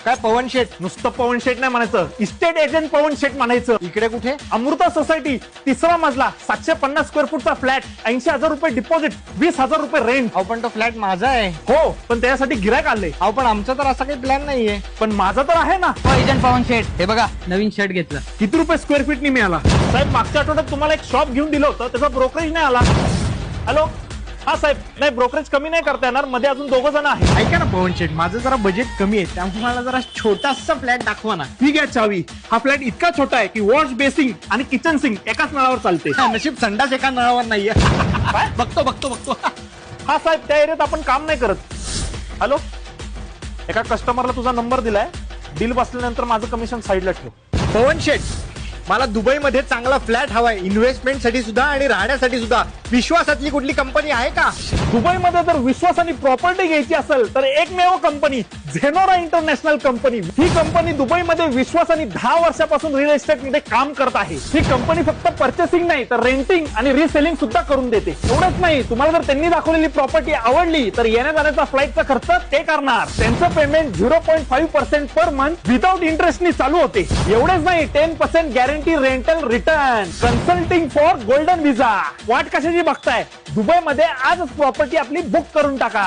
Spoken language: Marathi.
काय पवन शेठ? नुसतं पवन शेठ नाही म्हणायचं, इस्टेट एजंट पवन शेठ म्हणायचं. इकडे कुठे? अमृता सोसायटी, 3रा मजला, 750 स्क्वेअर फूटचा फ्लॅट, 80,000 रुपये डिपॉझिट, 20,000 रुपये रेंट. अहो पण तो फ्लॅट माझा आहे. हो, पण त्यासाठी गिरायक आले. अहो पण आमचा तर असा काही प्लॅन नाहीये. पण माझा तर आहे ना. एजंट पवन शेठ, हे बघा नवीन शर्ट घेतलं. किती रुपये स्क्वेअर फीटनी मिळाला? साहेब, मागच्या आठवड्यात तुम्हाला एक शॉप घेऊन दिलं होतं, त्याचा ब्रोकरेज नाही आला. हॅलो, हा साहेब, नाही ब्रोकरेज कमी नाही करता येणार, मध्ये अजून 2 जण आहेत. ऐका ना पवन शेठ, माझं जरा बजेट कमी आहे, त्यामुळे मला जरा छोटासा फ्लॅट दाखवा ना. ठीक आहे चावी. हा फ्लॅट इतका छोटा आहे की वॉश बेसिंग आणि किचन सिंक एकाच नळावर चालते. नशीब संडास एका नळावर नाहीये. बघतो. हा साहेब, त्या एरियात आपण काम नाही करत. हॅलो, एका कस्टमरला तुझा नंबर दिलाय, डील बसल्यानंतर माझं कमिशन साईडला ठेव. पवन शेठ, मला दुबईमध्ये चांगला फ्लॅट हवाय, इन्व्हेस्टमेंट साठी सुद्धा आणि राहण्यासाठी सुद्धा. विश्वासातली कुठली कंपनी आहे का? दुबईमध्ये जर विश्वासाने प्रॉपर्टी घ्यायची असेल तर एकमेव कंपनी झेनोरा इंटरनॅशनल कंपनी. ही कंपनी दुबईमध्ये विश्वासाने 10 वर्षापासून रिअल एस्टेट मध्ये काम करत आहे. ही कंपनी फक्त पर्चेसिंग नाही तर रेंटिंग आणि रिसेलिंग सुद्धा करून देते. एवढंच नाही, तुम्हाला जर त्यांनी दाखवलेली प्रॉपर्टी आवडली तर येण्या जाण्याचा फ्लाईटचा खर्च ते करणार. त्यांचं पेमेंट 0.5% पर मंथ विदाउट इंटरेस्टनी चालू होते. एवढेच नाही, 10% guarantee rental return. Consulting for golden visa. वाट कशाची बघताय? दुबईमध्ये आजच प्रॉपर्टी आपली बुक करून टाका.